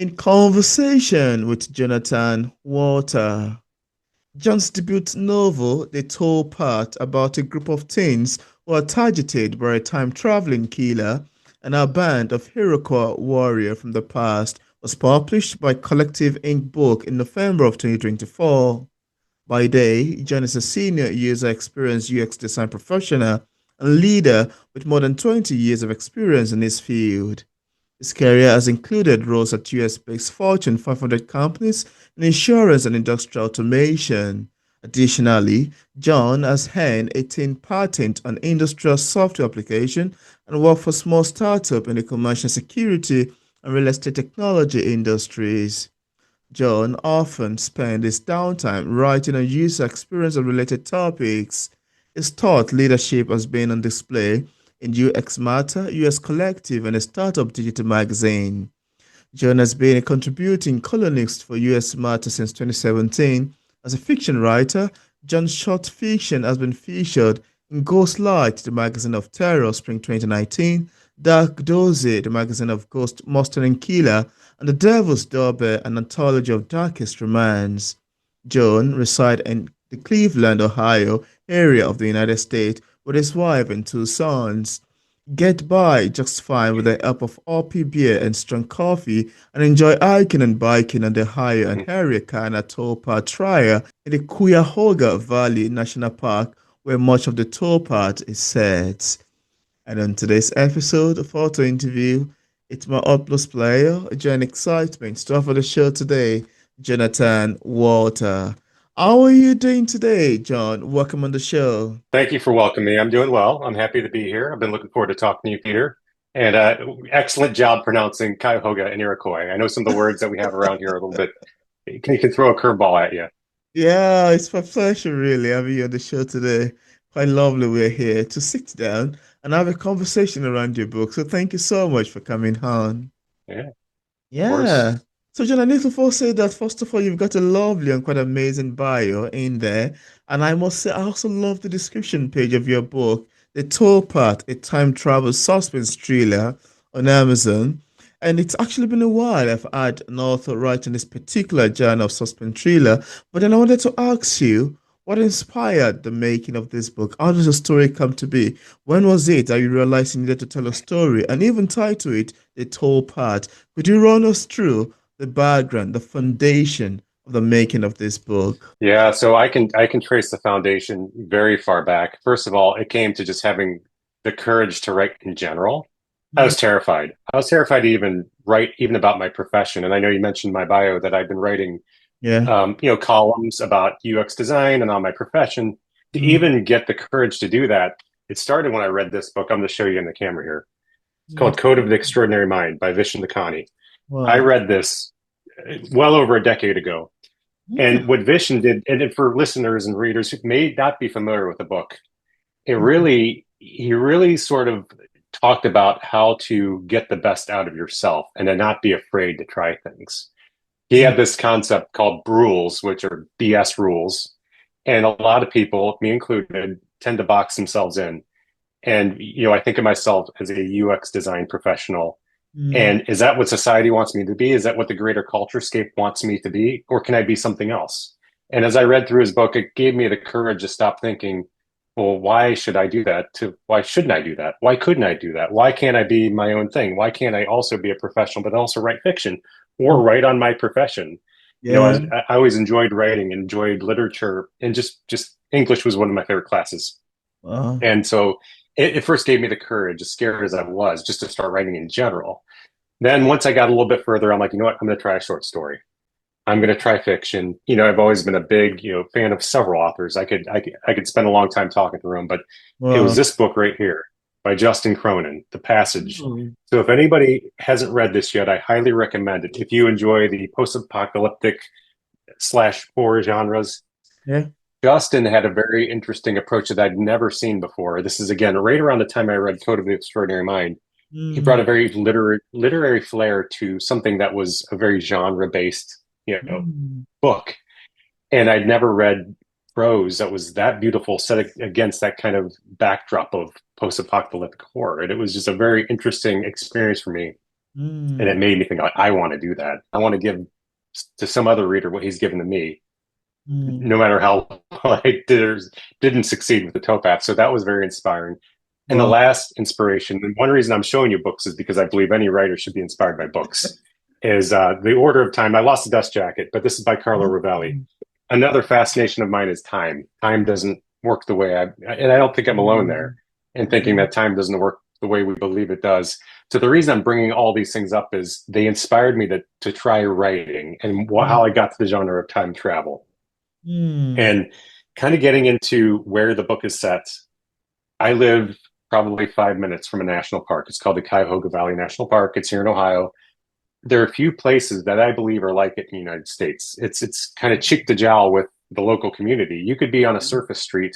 In conversation with Jonathan Walter, John's debut novel, The TOWPATH, about a group of teens who are targeted by a time-traveling killer and a band of Iroquois warrior from the past, was published by Collective Ink Book in November of 2024. By day, John is a senior user experience UX design professional and leader with more than 20 years of experience in his field. His career has included roles at US-based Fortune 500 companies in insurance and industrial automation. Additionally, John has earned a 10 patent on industrial software application and worked for small startups in the commercial security and real estate technology industries. John often spent his downtime writing on user experience and related topics. His thought leadership has been on display in UXmatters, US Collective, and a startup digital magazine. John has been a contributing columnist for US Matters since 2017. As a fiction writer, John's short fiction has been featured in Ghostlight, the magazine of terror, spring 2019, Dark Dossier, the magazine of ghost, monster, and killer, and The Devil's Doorbell, an anthology of darkest romance. John resides in the Cleveland, Ohio area of the United States with his wife and two sons. Get by just fine with the help of RP beer and strong coffee and enjoy hiking and biking on the higher and Harrier towpath trail in the Cuyahoga Valley National Park where much of the towpath is set. And on today's episode of Auto Interview, it's my utmost pleasure, joy and excitement to offer the show today, Jonathan Walter. How are you doing today, John? Welcome on the show. Thank you for welcoming me. I'm doing well. I'm happy to be here. I've been looking forward to talking to you, Peter. And excellent job pronouncing Cuyahoga and Iroquois. I know some of the words that we have around here are a little bit, you can throw a curveball at you. Yeah, it's my pleasure, really, having you on the show today. Quite lovely we're here to sit down and have a conversation around your book. So thank you so much for coming on. Yeah, of Yeah. course. So, John, I need to first say that, first of all, you've got a lovely and quite amazing bio in there. And I must say, I also love the description page of your book, The Towpath, a time travel suspense thriller on Amazon. And it's actually been a while I've had an author writing this particular genre of suspense thriller. But then I wanted to ask you, what inspired the making of this book? How does the story come to be? When was it that you realized you needed to tell a story and even title it The Towpath? Could you run us through the background, the foundation of the making of this book? Yeah, so I can trace the foundation very far back. First of all, it came to just having the courage to write in general. I Mm. was terrified. I was terrified to even write even about my profession. And I know you mentioned in my bio that I've been writing Yeah. columns about UX design and on my profession. To Mm. even get the courage to do that, it started when I read this book. I'm going to show you in the camera here. It's Mm. called Code of the Extraordinary Mind by Vishen Lakhani. I Wow. read this well over a decade ago. And Yeah. what Vishen did, and for listeners and readers who may not be familiar with the book, he really sort of talked about how to get the best out of yourself and to not be afraid to try things. He Mm. had this concept called rules, which are BS rules. And a lot of people, me included, tend to box themselves in. And, I think of myself as a UX design professional. Mm. And is that what society wants me to be? Is that what the greater culture scape wants me to be? Or can I be something else? And as I read through his book, it gave me the courage to stop thinking, well, why should I do that? To why shouldn't I do that? Why couldn't I do that? Why can't I be my own thing? Why can't I also be a professional, but also write fiction or Mm. write on my profession? Yeah. I always enjoyed writing, enjoyed literature, and just English was one of my favorite classes. Wow. And so it first gave me the courage, as scared as I was, just to start writing in general. Then once I got a little bit further, I'm like, you know what? I'm going to try a short story. I'm going to try fiction. I've always been a big, fan of several authors. I could spend a long time talking through them, but it was Wow. this book right here by Justin Cronin, The Passage. Mm. So if anybody hasn't read this yet, I highly recommend it. If you enjoy the post-apocalyptic slash horror genres, Yeah. Justin had a very interesting approach that I'd never seen before. This is again right around the time I read Code of the Extraordinary Mind. He brought Mm. a very literary flair to something that was a very genre based, Mm. book. And I'd never read prose that was that beautiful set against that kind of backdrop of post apocalyptic horror. And it was just a very interesting experience for me. And it Mm, made me think, like, I want to do that. I want to give to some other reader what he's given to me, mm. no matter how well I did or didn't succeed with the towpath. So that was very inspiring. And the Wow. last inspiration, and one reason I'm showing you books is because I believe any writer should be inspired by books, is The Order of Time. I lost the dust jacket, but this is by Carlo Rovelli. Mm, Another fascination of mine is time. Time doesn't work the way and I don't think I'm alone there mm, in thinking mm, that time doesn't work the way we believe it does. So the reason I'm bringing all these things up is they inspired me to try writing and how I got to the genre of time travel mm, and kind of getting into where the book is set. I live probably 5 minutes from a national park. It's called the Cuyahoga Valley National Park. It's here in Ohio. There are a few places that I believe are like it in the United States. It's kind of cheek to jowl with the local community. You could be on a surface street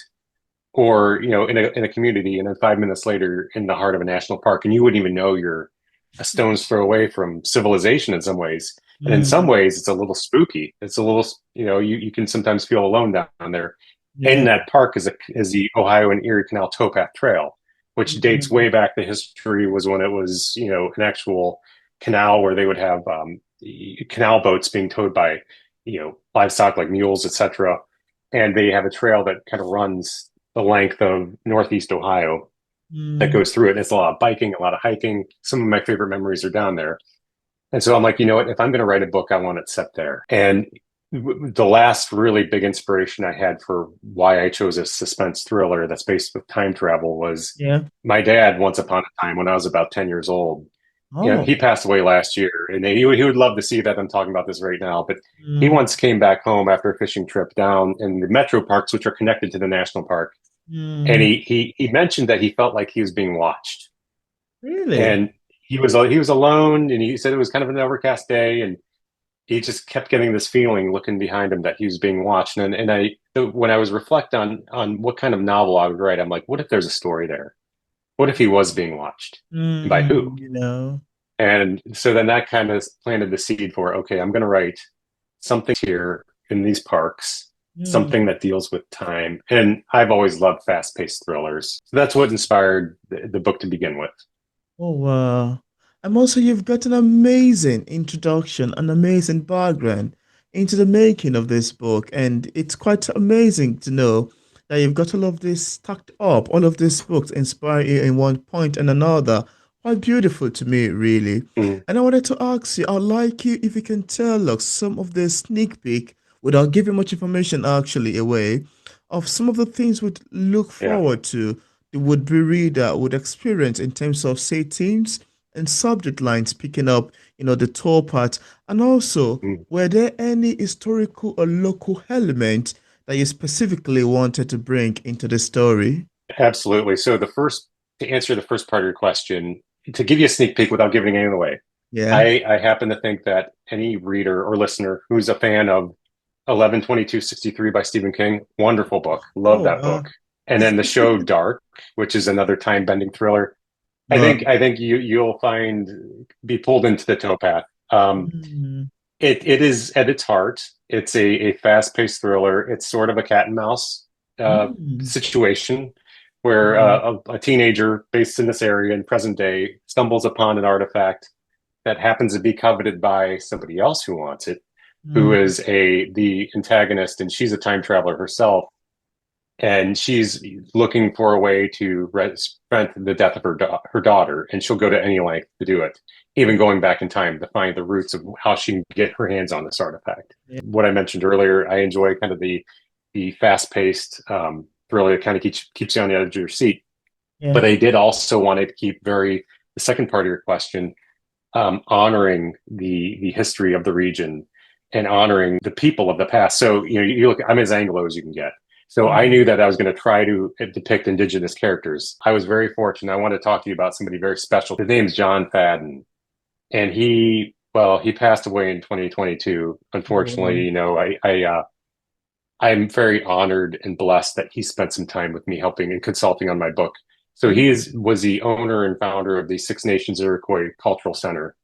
or in a community, and then 5 minutes later in the heart of a national park, and you wouldn't even know you're a stone's throw away from civilization in some ways. And in some mm. ways, it's a little spooky. It's a little, you can sometimes feel alone down there. In Yeah. that park is the Ohio and Erie Canal Towpath Trail, which dates Mm, way back. The history was when it was, an actual canal where they would have canal boats being towed by, livestock like mules, etc. And they have a trail that kind of runs the length of Northeast Ohio that mm. goes through it. And it's a lot of biking, a lot of hiking. Some of my favorite memories are down there. And so I'm like, you know what? If I'm going to write a book, I want it set there. And the last really big inspiration I had for why I chose a suspense thriller that's based with time travel was Yeah. my dad, once upon a time when I was about 10 years old. Oh. He passed away last year, and he would love to see that I'm talking about this right now. But he Mm, once came back home after a fishing trip down in the metro parks, which are connected to the national park. And mm. he mentioned that he felt like he was being watched. Really? And he was alone, and he said it was kind of an overcast day, and he just kept getting this feeling looking behind him that he was being watched. And when I was reflect on what kind of novel I would write, I'm like, what if there's a story there? What if he was being watched? And by who? You know. And so then that kind of planted the seed for, okay, I'm going to write something here in these parks, something Mm. that deals with time. And I've always loved fast-paced thrillers. So that's what inspired the book to begin with. Oh, wow. And also, you've got an amazing introduction, an amazing background into the making of this book. And it's quite amazing to know that you've got all of this stacked up, all of these books inspire you in one point and another. Quite beautiful to me, really. Mm, And I wanted to ask you, I'd like you if you can tell us some of the sneak peek, without giving much information actually away, of some of the things we'd look yeah. forward to the would-be reader would experience in terms of, say, themes and subject lines picking up, the top part. And also, Mm, were there any historical or local element that you specifically wanted to bring into the story? absolutely. So to answer the first part of your question, to give you a sneak peek without giving anything away, Yeah. I happen to think that any reader or listener who's a fan of 11/22/63 by Stephen King, wonderful book. Love Oh, that book. And then the show Dark, which is another time bending thriller. I wow. think I think you'll find be pulled into the towpath. Mm, It is at its heart. It's a fast paced thriller. It's sort of a cat and mouse mm, situation where mm, a teenager based in this area in present day stumbles upon an artifact that happens to be coveted by somebody else who wants it, who mm, is the antagonist, and she's a time traveler herself, and she's looking for a way to prevent the death of her daughter, and she'll go to any length to do it, even going back in time to find the roots of how she can get her hands on this artifact. yeah, What I mentioned earlier, I enjoy kind of the fast paced thriller that kind of keeps you on the edge of your seat. yeah. But I did also want to keep the second part of your question, honoring the history of the region and honoring the people of the past. So, you look, I'm as Anglo as you can get. So I Mm, knew that I was going to try to depict indigenous characters. I was very fortunate. I want to talk to you about somebody very special. His name's John Fadden, and he passed away in 2022. Unfortunately, oh, I'm very honored and blessed that he spent some time with me helping and consulting on my book. So mm, was the owner and founder of the Six Nations Iroquois Cultural Center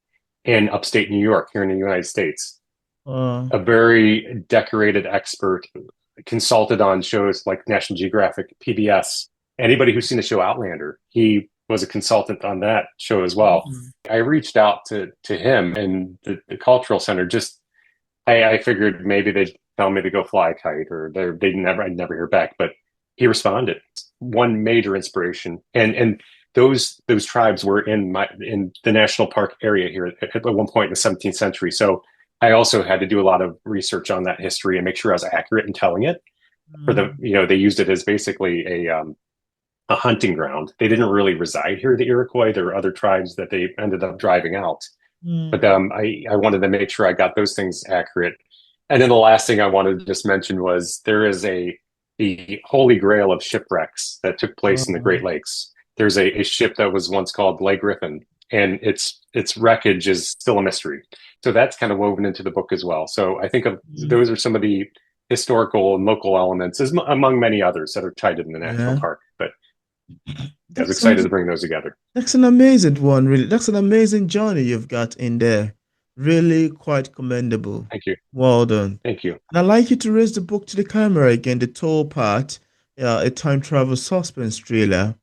in upstate New York, here in the United States. uh, A very decorated expert, consulted on shows like National Geographic, PBS. Anybody who's seen the show Outlander, he was a consultant on that show as well. Mm. I reached out to him and the cultural center. Just I figured maybe they'd tell me to go fly a kite, or I'd never hear back. But he responded. One major inspiration, and those tribes were in the national park area here at one point in the 17th century. So I also had to do a lot of research on that history and make sure I was accurate in telling it. Mm. They used it as basically a hunting ground. They didn't really reside here, the Iroquois. There were other tribes that they ended up driving out. But Mm. I wanted to make sure I got those things accurate. And then the last thing I wanted to just mention was there is the holy grail of shipwrecks that took place in the Great Oh. Lakes. There's a ship that was once called Lake Griffin, and its wreckage is still a mystery. So that's kind of woven into the book as well. So I think Mm. those are some of the historical and local elements, among many others that are tied in the national Yeah. park. But I was That's excited something. to bring those together. That's an amazing one, really. That's an amazing journey you've got in there. Really quite commendable. Thank you. Well done. Thank you. And I'd like you to raise the book to the camera again, the tall part, a time travel suspense thriller.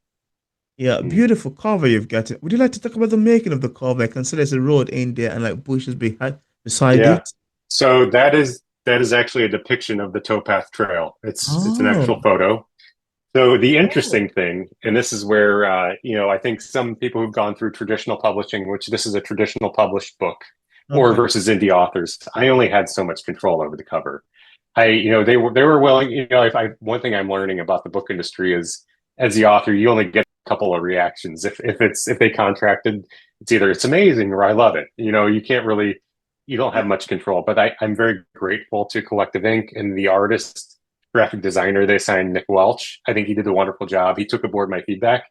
Yeah, Mm. beautiful cover you've got. Would you like to talk about the making of the cover? I can see there's a road in there and like bushes behind beside Yeah. it. So that is actually a depiction of the Towpath Trail. It's an Oh, actual photo. So the oh, interesting thing, and this is where I think some people who've gone through traditional publishing, which this is a traditional published book, or okay. versus indie authors, I only had so much control over the cover. They were willing. If I one thing I'm learning about the book industry is, as the author, you only get a couple of reactions. If they contracted, it's either it's amazing or I love it. You don't have much control. But I'm very grateful to Collective Ink and the artist graphic designer they signed, Nick Welch. I think he did a wonderful job. He took aboard my feedback.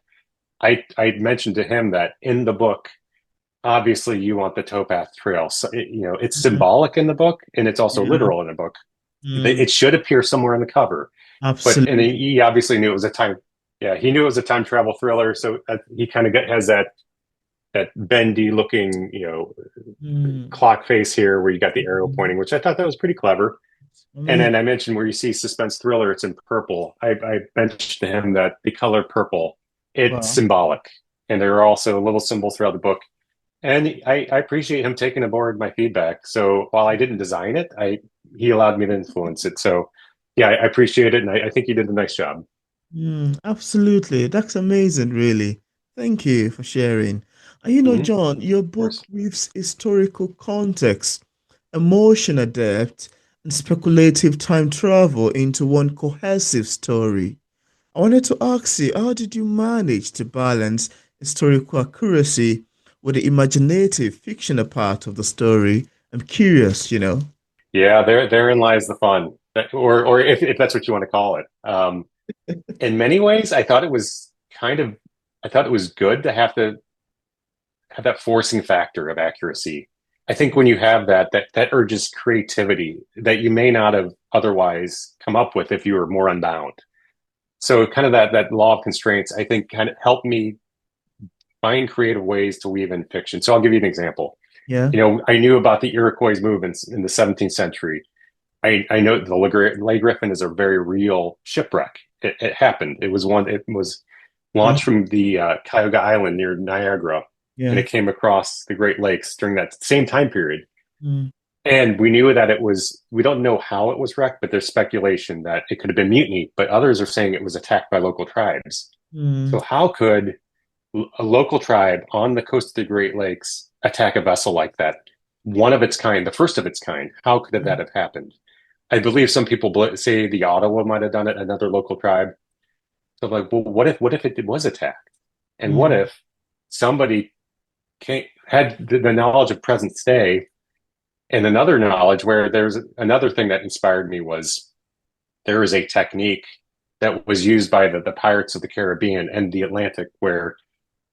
I mentioned to him that in the book, obviously you want the towpath trail. So it's Mhm. symbolic in the book and it's also Yeah. literal in the book. Mm, It should appear somewhere on the cover, and absolutely. he obviously knew it was a time. Yeah, he knew it was a time travel thriller, so he kind of has that bendy looking, Mm, clock face here where you got the arrow mm, pointing, which I thought that was pretty clever. And amazing. then I mentioned where you see suspense thriller, it's in purple. I mentioned to him that the color purple, it's Wow. symbolic. And there are also little symbols throughout the book. And I appreciate him taking aboard my feedback. So while I didn't design it, he allowed me to influence it. So yeah, I appreciate it. And I think he did a nice job. Absolutely. That's amazing, really. Thank you for sharing. And Hmm. Of John, your book course. weaves historical context, emotional depth, and speculative time travel into one cohesive story. I wanted to ask you, how did you manage to balance historical accuracy with the imaginative fictional part of the story? I'm curious. Yeah, therein lies the fun. Or if that's what you want to call it. In many ways, I thought it was good to have that forcing factor of accuracy. I think when you have that urges creativity that you may not have otherwise come up with if you were more unbound. So kind of that law of constraints, I think, kind of helped me find creative ways to weave in fiction. So I'll give you an example. Yeah. I knew about the Iroquois movements in the 17th century. I know the Lay Griffin is a very real shipwreck. It happened. It was Yeah. launched from the Cuyahoga Island near Niagara, and Yeah. it came across the Great Lakes during that same time period. Mm, And we knew that we don't know how it was wrecked, but there's speculation that it could have been mutiny, but others are saying it was attacked by local tribes. mm, So how could a local tribe on the coast of the Great Lakes attack a vessel like that? One of its kind, the first of its kind. How could that mm, have happened? I believe some people say the Ottawa might have done it, another local tribe. So like, well, what if it was attacked? And what mm, if somebody had the knowledge of present day and another knowledge where there's another thing that inspired me was there is a technique that was used by the pirates of the Caribbean and the Atlantic where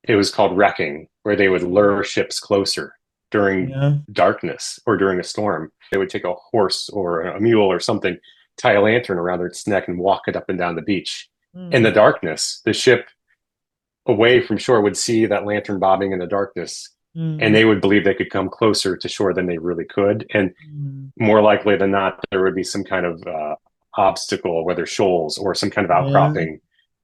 it was called wrecking, where they would lure ships closer during yeah. darkness or during a storm. They would take a horse or a mule or something, tie a lantern around its neck, and walk it up and down the beach. In the Mm, darkness, the ship away from shore would see that lantern bobbing in the darkness, and mm, they would believe they could come closer to shore than they really could. And mm, more likely than not, there would be some kind of obstacle, whether shoals or some kind of yeah. outcropping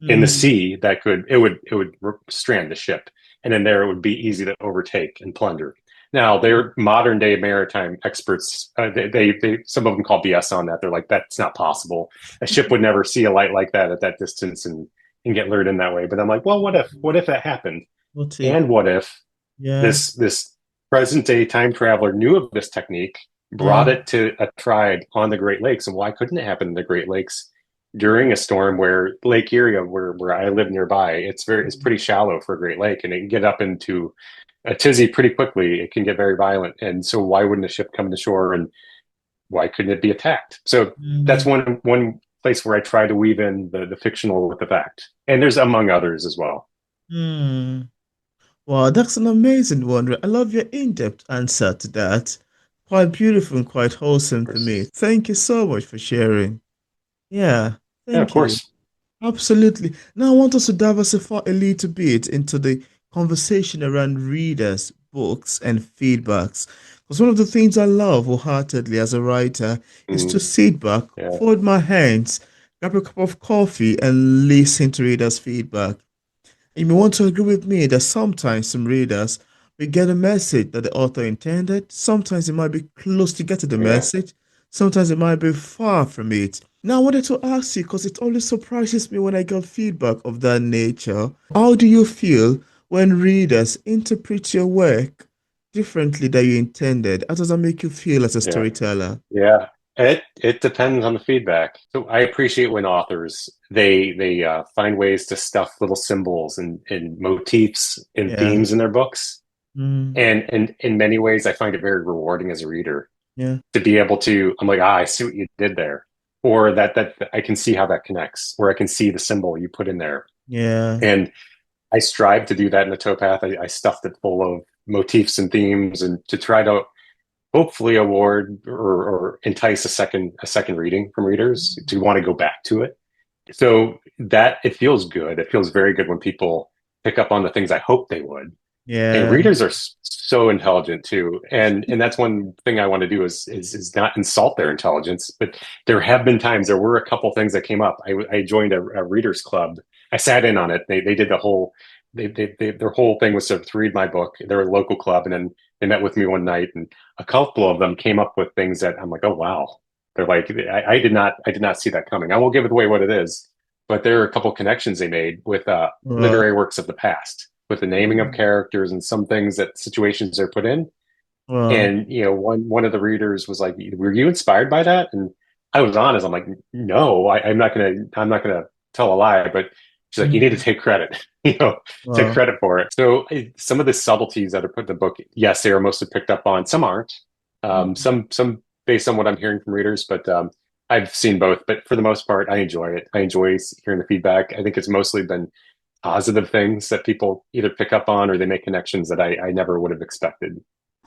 in the Mm. sea that it would strand the ship, and then there it would be easy to overtake and plunder. Now they're modern day maritime experts. They some of them call BS on that. They're like, that's not possible. A ship would never see a light like that at that distance and get lured in that way. But I'm like, well, what if that happened? What if? And what if Yeah. this present day time traveler knew of this technique, brought Yeah. it to a tribe on the Great Lakes, and why couldn't it happen in the Great Lakes during a storm where Lake Erie, where I live nearby, it's pretty shallow for a Great Lake, and it can get up into a tizzy pretty quickly. It can get very violent, and so why wouldn't a ship come to shore, and why couldn't it be attacked? So that's Mm. one place where I try to weave in the fictional with the fact, and there's among others as well. Mm. Wow, that's an amazing one. I love your in-depth answer to that. Quite beautiful and quite wholesome Of for me. course. Thank you so much for sharing. Yeah, Yeah, of thank you. course. Absolutely. Now, I want us to diversify a little bit into the conversation around readers, books, and feedbacks. Because one of the things I love wholeheartedly as a writer is Mm, to sit back, yeah, fold my hands, grab a cup of coffee, and listen to readers' feedback. You may want to agree with me that sometimes some readers we get a message that the author intended. Sometimes it might be close to getting the yeah. message. Sometimes it might be far from it. Now, I wanted to ask you because it always surprises me when I get feedback of that nature. How do you feel when readers interpret your work differently than you intended? How does that make you feel as a Yeah. storyteller? Yeah. It depends on the feedback. So I appreciate when authors they find ways to stuff little symbols and motifs and Yeah. themes in their books. Mm, And in many ways I find it very rewarding as a reader yeah. to be able to, I'm like, ah, I see what you did there. Or that I can see how that connects, or I can see the symbol you put in there. Yeah. And I strive to do that in the towpath. I stuffed it full of motifs and themes and to try to hopefully award or entice a second reading from readers to want to go back to it. So that it feels good. It feels very good when people pick up on the things I hope they would. And Yeah. readers are so intelligent too, and that's one thing I want to do is not insult their intelligence. But there have been times, there were a couple things that came up. I joined a readers club. I sat in on it. They did the whole their whole thing was to read my book. They're a local club, and then they met with me one night, and a couple of them came up with things that I'm like, oh wow. They're like, I did not see that coming. I won't give it away what it is, but there are a couple connections they made with Wow. literary works of the past, with the naming of characters and some things that situations are put in. Wow. And one of the readers was like, "Were you inspired by that?" And I was honest. I'm like, "No, I'm not gonna tell a lie." But she's like, "You need to Mm, take credit, take wow. credit for it." So some of the subtleties that are put in the book, yes, they are mostly picked up on. Some aren't. Mm. Some based on what I'm hearing from readers, but I've seen both. But for the most part, I enjoy it. I enjoy hearing the feedback. I think it's mostly been positive things that people either pick up on or they make connections that I never would have expected.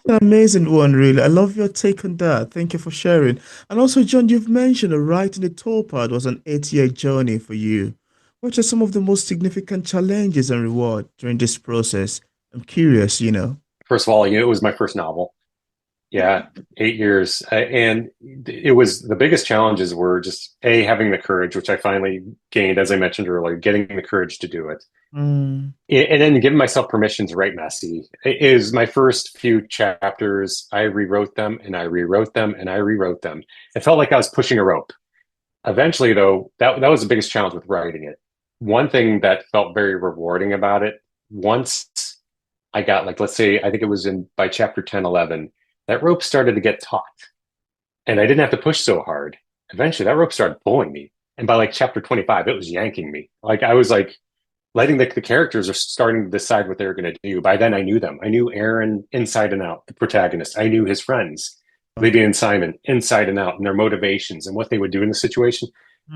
An amazing one, really. I love your take on that. Thank you for sharing. And also, John, you've mentioned that writing the Towpath was an 8-year journey for you. What are some of the most significant challenges and reward during this process? I'm curious. First of all, it was my first novel. Yeah, 8 years. And it was the biggest challenges were just having the courage, which I finally gained, as I mentioned earlier, getting the courage to do it. Mm, And then giving myself permission to write messy. It is my first few chapters. I rewrote them and I rewrote them and I rewrote them. It felt like I was pushing a rope. Eventually, though, that was the biggest challenge with writing it. One thing that felt very rewarding about it, once I got, like, let's say, I think it was in by chapter 10, 11, that rope started to get taut and I didn't have to push so hard. Eventually, that rope started pulling me. And by like chapter 25, it was yanking me. Like I was like letting the characters are starting to decide what they were going to do. By then, I knew them. I knew Aaron inside and out, the protagonist. I knew his friends, wow. Libby and Simon, inside and out, and their motivations and what they would do in the situation.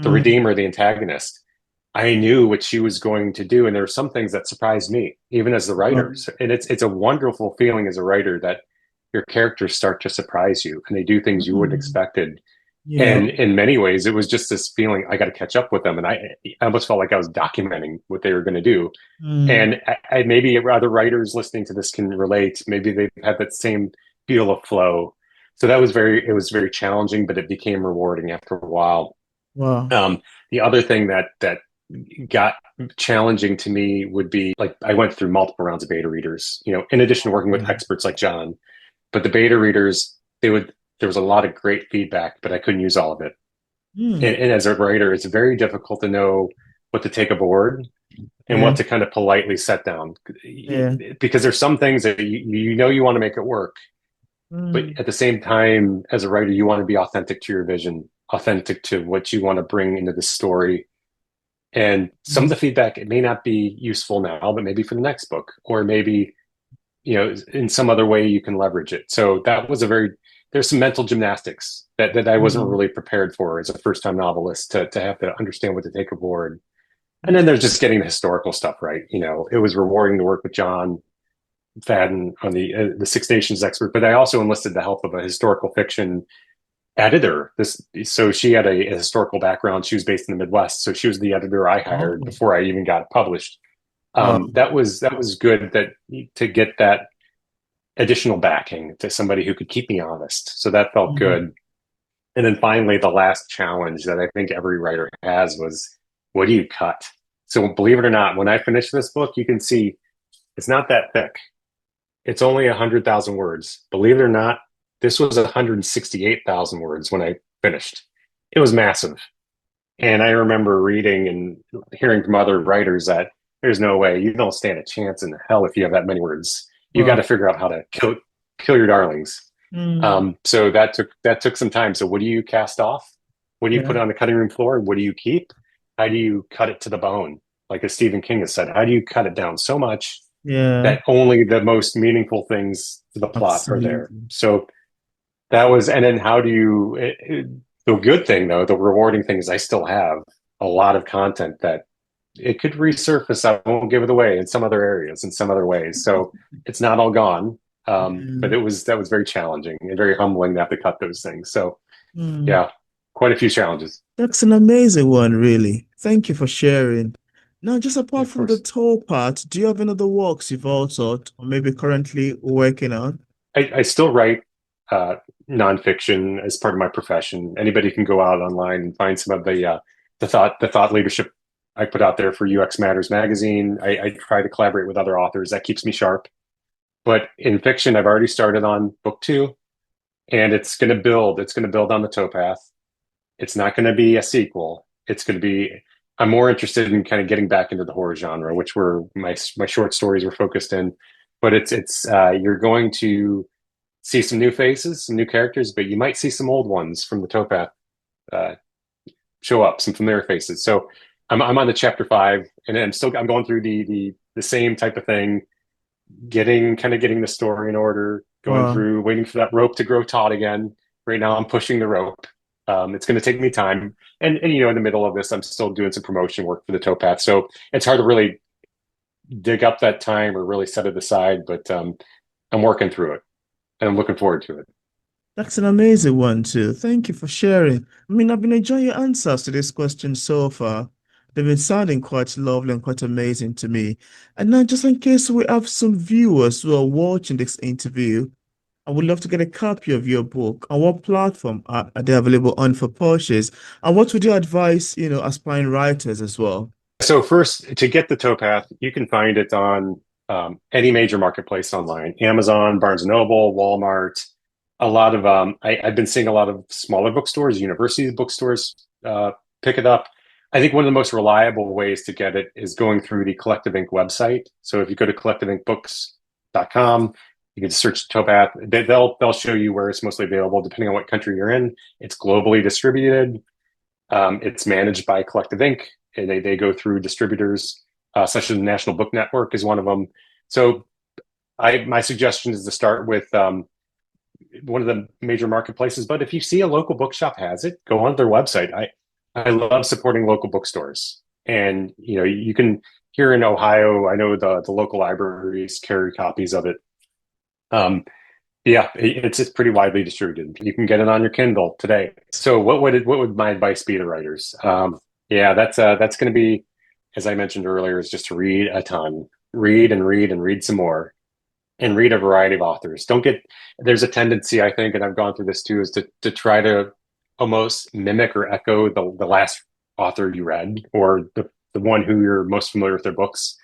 The Mm, Redeemer, the antagonist. I knew what she was going to do, and there were some things that surprised me, even as the wow. writer. And it's a wonderful feeling as a writer that your characters start to surprise you, and they do things you wouldn't Mm, expected. yeah. And in many ways, it was just this feeling I got to catch up with them, and I almost felt like I was documenting what they were going to do. Mm, And maybe other writers listening to this can relate. Maybe they've had that same feel of flow. So it was very challenging, but it became rewarding after a while. wow. The other thing that got challenging to me would be like I went through multiple rounds of beta readers, in addition to working with Mm. experts like John. But the beta readers, there was a lot of great feedback, but I couldn't use all of it. Mm. And as a writer, it's very difficult to know what to take aboard and Yeah. what to kind of politely set down Yeah. because there's some things that you want to make it work, but Mm. at the same time, as a writer, you want to be authentic to your vision, authentic to what you want to bring into the story. And some of Mm. the feedback, it may not be useful now, but maybe for the next book, or maybe, in some other way you can leverage it. So there's some mental gymnastics that I wasn't Mm. really prepared for as a first time novelist to have to understand what to take aboard. And then there's just getting the historical stuff right. It was rewarding to work with John Fadden on the Six Nations expert, but I also enlisted the help of a historical fiction editor. So she had a historical background. She was based in the Midwest, so she was the editor I hired Oh. before I even got it published. Wow. That was good to get that additional backing to somebody who could keep me honest. So that felt Mm. good. And then finally, the last challenge that I think every writer has was, what do you cut? So believe it or not, when I finish this book, you can see it's not that thick. It's only 100,000 words. Believe it or not, this was 168,000 words when I finished. It was massive. And I remember reading and hearing from other writers that there's no way, you don't stand a chance in hell if you have that many words. You got Wow. to figure out how to kill your darlings. Mm. So that took some time. So what do you cast off? What do you Yeah. put on the cutting room floor? What do you keep? How do you cut it to the bone? Like as Stephen King has said, how do you cut it down so much Yeah. that only the most meaningful things to the plot are there? Absolutely. So that was, and then how do you? The good thing though, the rewarding thing is I still have a lot of content that it could resurface. I won't give it away in some other areas, in some other ways. So it's not all gone. But Yeah. that was very challenging and very humbling to have to cut those things. So Mm. yeah, quite a few challenges. That's an amazing one, really. Thank you for sharing. Now, just Yeah, apart of from the course. toll part, do you have any other works you've authored or maybe currently working on? I still write uh, nonfiction as part of my profession. Anybody can go out online and find some of the thought leadership I put out there for UXmatters magazine. I try to collaborate with other authors. That keeps me sharp. But in fiction, I've already started on book two, and it's going to build. It's going to build on the towpath. It's not going to be a sequel. It's going to be. I'm more interested in kind of getting back into the horror genre, which were my short stories were focused in. But it's you're going to see some new faces, some new characters, but you might see some old ones from the towpath uh, show up, some familiar faces. So I'm on the chapter 5, and I'm going through the same type of thing, getting the story in order, going Wow. through, waiting for that rope to grow taut again. Right now, I'm pushing the rope. It's going to take me time, and in the middle of this, I'm still doing some promotion work for the towpath, so it's hard to really dig up that time or really set it aside. But I'm working through it, and I'm looking forward to it. That's an amazing one too. Thank you for sharing. I mean, I've been enjoying your answers to this question so far. They've been sounding quite lovely and quite amazing to me. And now, just in case we have some viewers who are watching this interview, I would love to get a copy of your book. On what platform are they available on for purchase? And what would you advise, aspiring writers as well? So first, to get the towpath, you can find it on any major marketplace online: Amazon, Barnes and Noble, Walmart. A lot of I've been seeing a lot of smaller bookstores, university bookstores pick it up. I think one of the most reliable ways to get it is going through the Collective Ink website. So if you go to collectiveinkbooks.com, you can search towpath. They'll show you where it's mostly available, depending on what country you're in. It's globally distributed. It's managed by Collective Ink, and they go through distributors, such as the National Book Network is one of them. So my suggestion is to start with one of the major marketplaces. But if you see a local bookshop has it, go on their website. I love supporting local bookstores, and you can here in Ohio. I know the local libraries carry copies of it. Um, yeah, it's pretty widely distributed. You can get it on your Kindle today. So what would my advice be to writers? Yeah, that's going to be, as I mentioned earlier, is just to read a ton, read and read and read some more, and read a variety of authors. Don't get There's a tendency, I think, and I've gone through this too, is to try to almost mimic or echo the last author you read, or the one who you're most familiar with their books.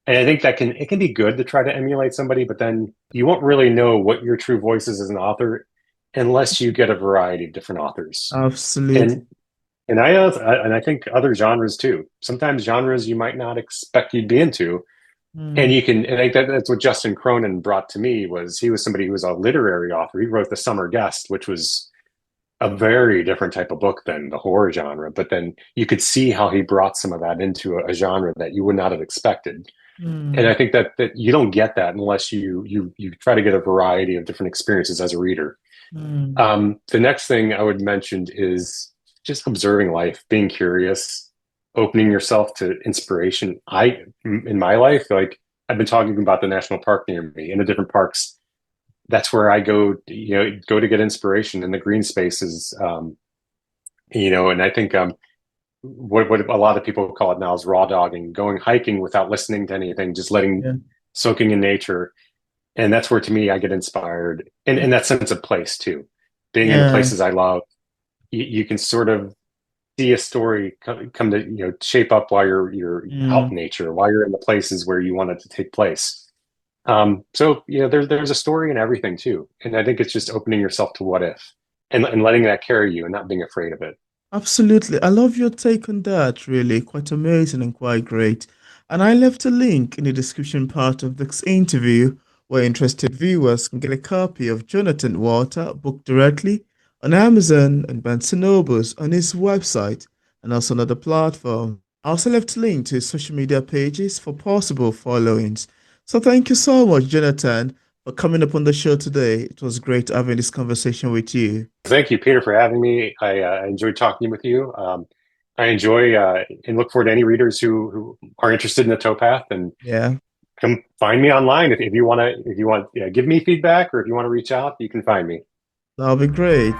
And I think that it can be good to try to emulate somebody, but then you won't really know what your true voice is as an author unless you get a variety of different authors. Absolutely. And and I think other genres too. Sometimes genres you might not expect you'd be into, and Mm, you can. And I think that's what Justin Cronin brought to me was he was somebody who was a literary author. He wrote The Summer Guest, which was a very different type of book than the horror genre. But then you could see how he brought some of that into a genre that you would not have expected. And mm, I think that you don't get that unless you try to get a variety of different experiences as a reader. mm. The next thing I would mention is just observing life, being curious, opening yourself to inspiration. In my life, like I've been talking about the national park near me and the different parks. That's where I go, go to get inspiration in the green spaces. And I think what a lot of people call it now is raw dogging, going hiking without listening to anything, just Yeah. soaking in nature. And that's where to me I get inspired and that sense of place too. Being in the Yeah. places I love, you can sort of see a story come to shape up while you're out Mm. in nature, while you're in the places where you want it to take place. So there's a story in everything too, and I think it's just opening yourself to what if, and letting that carry you, and not being afraid of it. Absolutely. I love your take on that, really. Quite amazing and quite great. And I left a link in the description part of this interview where interested viewers can get a copy of Jonathan Walter book directly on Amazon and Barnes& and Nobles on his website and also on other platforms. I also left a link to his social media pages for possible followings. So thank you so much, Jonathan, for coming up on the show today. It was great having this conversation with you. Thank you, Peter, for having me. I enjoyed talking with you. I enjoy and look forward to any readers who are interested in the towpath and Yeah, come find me online if you want to give me feedback or if you want to reach out, you can find me. that'll be great.